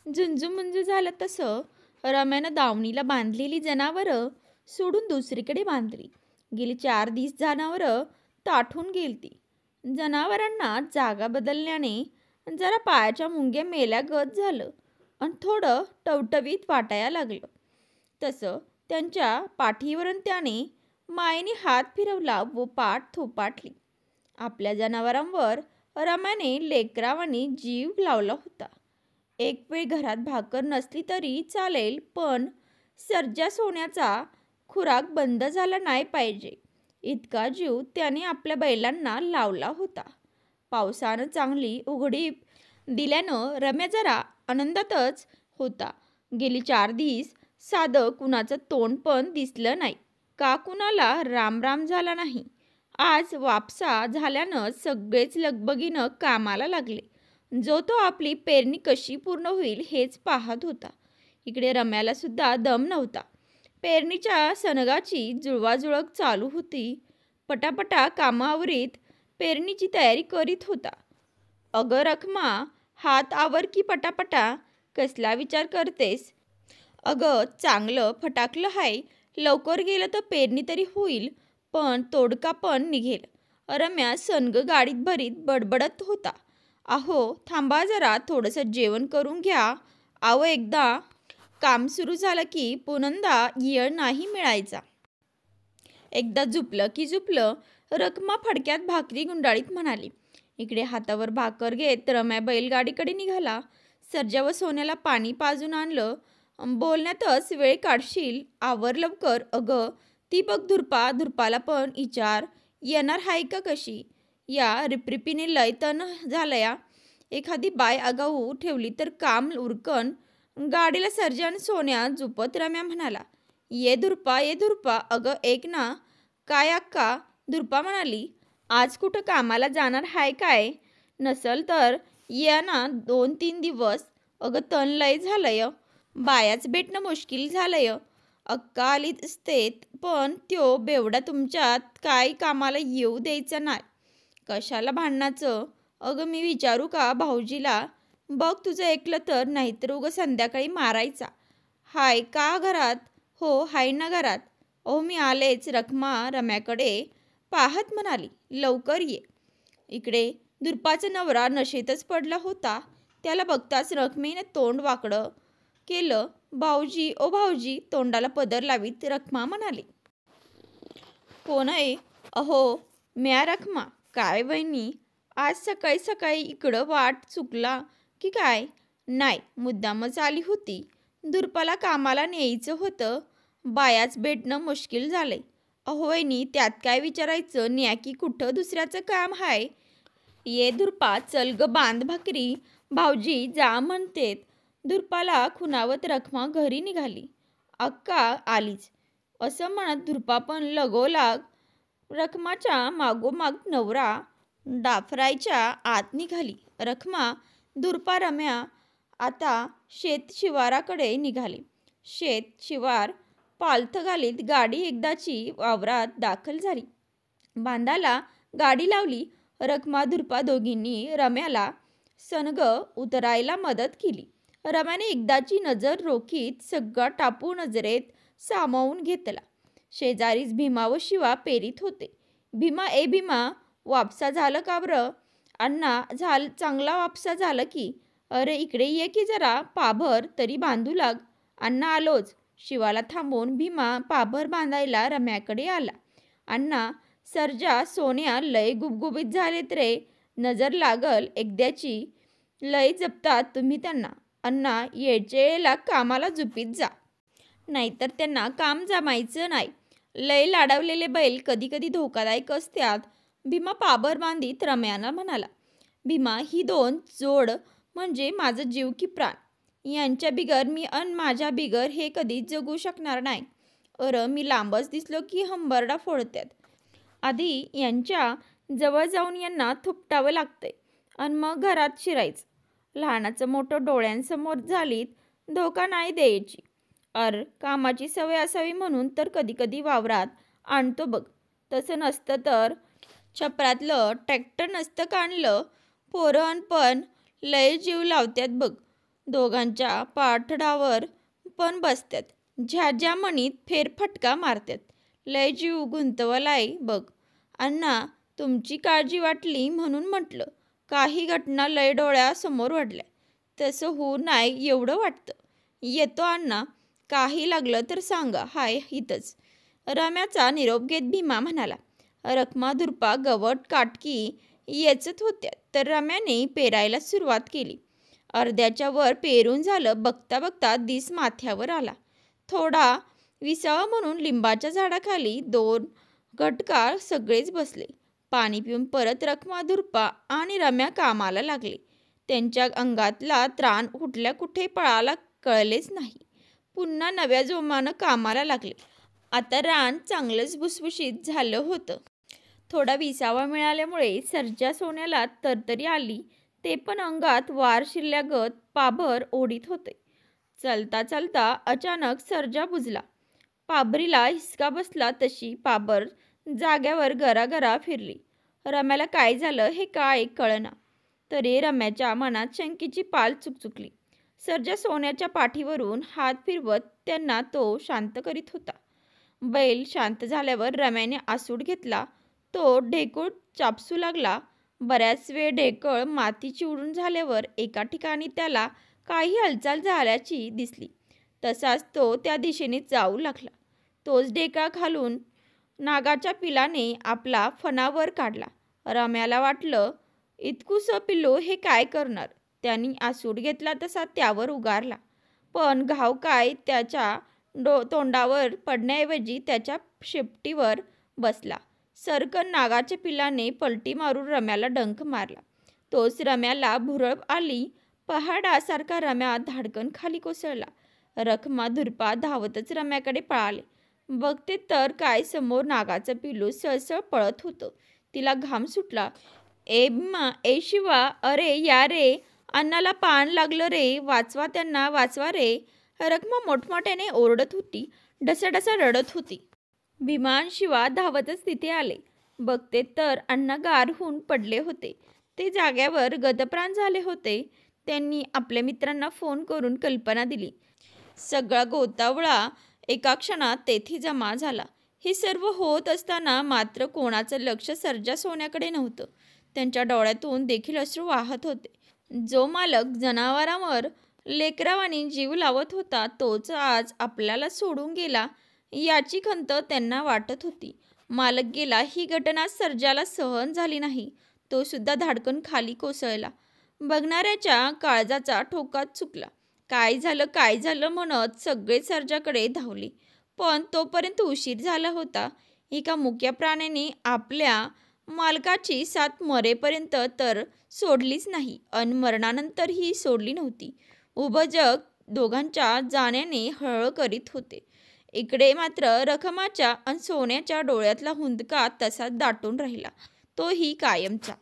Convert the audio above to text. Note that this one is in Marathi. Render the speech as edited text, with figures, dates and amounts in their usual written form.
झुंजूमुंजू झालं तसं रम्यानं दावणीला बांधलेली जनावरं सोडून दुसरीकडे बांधली. गेली 4 दिवस जनावरं ताठून गेलती. जनावरांना जागा बदलल्याने जरा पायाच्या मुंग्या मेल्यागत झालं आणि थोडं टवटवीत वाटायला लागलं. तसं त्यांच्या पाठीवरून त्याने मायेने हात फिरवला व पाठ थोपाटली. आपल्या जनावरांवर रम्याने लेकरावाने जीव लावला होता. एक वेळ घरात भाकर नसली तरी चालेल, पण सर्जा सोन्याचा खुराक बंद झाला नाही पाहिजे इतका जीव त्याने आपल्या बैलांना लावला होता. पावसानं चांगली उघडीप दिल्यानं रम्या जरा आनंदातच होता. गेली 4 दिवस साधं कुणाचं तोंड पण दिसलं नाही, का कुणाला रामराम झाला नाही. आज वापसा झाल्यानं सगळेच लगबगीनं कामाला लागले. जो तो आपली पेरणी कशी पूर्ण होईल हेच पाहत होता. इकडे रम्याला सुद्धा दम नव्हता. पेरणीच्या सनगाची जुळवाजुळव चालू होती. पटापटा कामावरीत पेरणीची तयारी करीत होता. अगं रखमा, हात आवर की पटापटा, कसला विचार करतेस? अगं चांगलं फटाकलं हाय, लवकर गेलं तर पेरणी तरी होईल, पण तोडका पण निघेल. रम्या सनग गाडीत भरीत बडबडत होता. अहो थांबा जरा, थोडंसं जेवण करून घ्या. अहो एकदा काम सुरू झालं की पुन्हा येळ नाही मिळायचा. एकदा झुपलं की झुपलं, रखमा फडक्यात भाकरी गुंडाळीत म्हणाली. इकडे हातावर भाकर घेत रम्या बैलगाडीकडे निघाला. सर्जा व सोन्याला पाणी पाजून आणलं. बोलण्यातच वेळ काढशील, आवर लवकर. अगं ती बघ धुरपाला पण विचार, येणार हाय का कशी? या रिपरिपीने लय तण झालंया. एखादी बाय आगाऊ ठेवली तर काम उरकन. गाडीला सर्जा आणि सोन्या झुपत रम्या म्हणाला. ये धुरपा. अगं एक ना. काय अक्का? धुरपा म्हणाली. आज कुठं कामाला जाणार हाय काय? नसल तर या ना 2-3 दिवस. अगं तण लय झालंय, बायाच भेटणं मुश्किल झालंय. अक्का आली असते, पण त्यो बेवडा तुमच्यात काय कामाला येऊ द्यायचा नाही. कशाला भांडणाचं? अगं मी विचारू का भाऊजीला? बघ तुझं ऐकलं तर, नाहीतर उगं संध्याकाळी मारायचा. हाय का घरात? हो हाय ना घरात. अहो मी आलेच. रखमा रम्याकडे पाहत म्हणाली. लवकर ये. इकडे दुर्पाचा नवरा नशेतच पडला होता. त्याला बघताच रखमेनं तोंड वाकडं केलं. भाऊजी ओ भाऊजी, तोंडाला पदर लावीत रखमा म्हणाली. कोण आहे? अहो म्या रखमा. काय वहिनी, आज सकाळी सकाळी इकडं वाट चुकला की काय? नाही, मुद्दामच आली होती. दुर्पाला कामाला न्यायचं होतं, बायाच भेटणं मुश्किल झालंय. अहो वहिनी, त्यात काय विचारायचं, न्या की कुठं दुसऱ्याचं काम हाय. ये दुर्पा, चल ग बांध भाकरी, भाऊजी जा म्हणतेत. दुर्पाला खुणावत रखमा घरी निघाली. अक्का आलीच असं म्हणत दुर्पा पण लगोलाग रखमाच्या मागोमाग नवरा डाफरायच्या आत निघाली. रखमा, दुर्पा, रम्या आता शेत शिवाराकडे निघाले. शेत शिवार पालथ घालीत गाडी एकदाची वावरात दाखल झाली. बांधाला गाडी लावली. रखमा दुर्पा दोघींनी रम्याला सनग उतरायला मदत केली. रम्याने एकदाची नजर रोखीत सगळा टापू नजरेत सामावून घेतला. शेजारीच भीमा व शिवा पेरीत होते. भीमा, वापसा झालं का बरं? अण्णा, चांगला वापसा झालं की. अरे इकडे ये की जरा, पाभर तरी बांधू लाग. अण्णा आलोच. शिवाला थांबून भीमा पाभर बांधायला रम्याकडे आला. अण्णा, सर्जा सोन्या लय गुबगुबीत झालेत रे. नजर लागल एकद्याची. लय जपतात तुम्ही त्यांना. अण्णा, येळचेळेला कामाला झुपीत जा, नाहीतर त्यांना काम जमायचं नाही. लय लाडवलेले बैल कधी कधी धोकादायक असतात. भीमा पाभर बांधीत रम्याला म्हणाला. भीमा, ही 2 जोड म्हणजे माझं जीव की प्राण. यांच्या बिगर मी माझ्या बिगर हे कधीच जगू शकणार नाही. मी लांबच दिसलो की हंबरडा फोडतात. आधी यांच्या जवळ जाऊन यांना थुपटावं लागतंय आणि मग घरात शिरायचं. लहानाचं मोठं डोळ्यांसमोर झालीत धोका नाही द्यायची. कामाची सवय असावी म्हणून तर कधी कधी वावरात आणतो बघ. तसं नसतं तर छपरातलं ट्रॅक्टर नसतं काढलं. पोरं पण लय जीव लावत्यात बघ. दोघांच्या पाठडावर पण बसत्यात. झ्या म्हणीत फेरफटका मारत्यात. लय जीव गुंतवलाय बघ. अण्णा तुमची काळजी वाटली म्हणून म्हटलं. काही घटना लय डोळ्यासमोर वाढल्या. तसं होऊ नाही एवढं वाटतं. येतो अण्णा. काही लागलं तर सांगा. हाय इथंच. रम्याचा निरोप घेत भीमा म्हणाला. रखमाधुरपा गवत काटकी येचत होत्या तर रम्याने पेरायला सुरुवात केली. अर्ध्याच्या वर पेरून झालं. बघता बघता दिस माथ्यावर आला. थोडा विसावा म्हणून लिंबाच्या झाडाखाली 2 घटका सगळेच बसले. पाणी पिऊन परत रखमाधुरपा आणि रम्या कामाला लागले. त्यांच्या अंगातला त्राण कुठल्या कुठे पळाला कळलेच नाही. पुन्हा नव्या जोमानं कामाला लागले. आता रान चांगलंच भुसभुशीत झालं होतं. थोडा विसावा मिळाल्यामुळे सर्जा सोन्याला तरतरी आली. ते पण अंगात वार शिरल्यागत पाभर ओढीत होते. चालता चालता अचानक सर्जा बुजला. पाभरीला हिसका बसला तशी पाभर जाग्यावर गरागरा फिरली. रम्याला काय झालं हे काय कळना. तरी रम्याच्या मनात शंकेची पाल चुकचुकली. सर्जा सोन्याच्या पाठीवरून हात फिरवत त्यांना तो शांत करीत होता. बैल शांत झाल्यावर रम्याने आसूड घेतला. तो ढेकूळ चापसू लागला. बऱ्याच वेळ ढेकळ माती चिवडून झाल्यावर एका ठिकाणी त्याला काही हालचाल झाल्याची दिसली. तसाच तो त्या दिशेने जाऊ लागला. तोच ढेकळा घालून नागाच्या पिलाने आपला फणावर काढला. रम्याला वाटलं इतकुसं पिल्लू हे काय करणार. त्यांनी आसूड घेतला तसा त्यावर उगारला. पण घाव काय त्याच्या तोंडावर पडण्याऐवजी त्याच्या शेपटीवर बसला. सरकन नागाच्या पिलाने पलटी मारून रम्याला डंख मारला. तोच रम्याला भुरळ आली. पहाडासारखा रम्या धाडकन खाली कोसळला. रखमाधुरपा धावतच रम्याकडे पळाले. बघते तर काय समोर नागाचं पिल्लू सळसळ पळत होतं. तिला घाम सुटला. ए भीमा, ए शिवा, अरे या रे, अण्णाला पान लागलं रे, वाचवा त्यांना, वाचवा रे. रखमा मोठमोठ्याने ओरडत होती. डसाडसा रडत होती. भीमा आणि शिवा धावतच तिथे आले. बघते तर अण्णा गार होऊन पडले होते. ते जाग्यावर गतप्राण झाले होते. त्यांनी आपल्या मित्रांना फोन करून कल्पना दिली. सगळा गोतावळा एका क्षणात तेथे जमा झाला. हे सर्व होत असताना मात्र कोणाचं लक्ष सर्जा सोन्याकडे नव्हतं. त्यांच्या डोळ्यातून देखील अश्रू वाहत होते. जो मालक जनावरांवर लेकरावानी जीव लावत होता तोच आज आपल्याला सोडून गेला याची खंत त्यांना वाटत होती. मालक गेला ही घटना सर्जाला सहन झाली नाही. तो सुद्धा धाडकन खाली कोसळला. बघणाऱ्याच्या काळजाचा ठोकाच चुकला. काय झालं म्हणत सगळे सर्जाकडे धावले. पण तोपर्यंत उशीर झाला होता. एका मुक्या प्राण्याने आपल्या मालकाची साथ मरेपर्यंत तर सोडलीच नाही अन मरणानंतरही सोडली नव्हती. उभं जग दोघांच्या जाण्याने हळहळ करीत होते. इकडे मात्र रखमाच्या अन सोन्याच्या डोळ्यातला हुंदका तसाच दाटून राहिला. तोही कायमचा.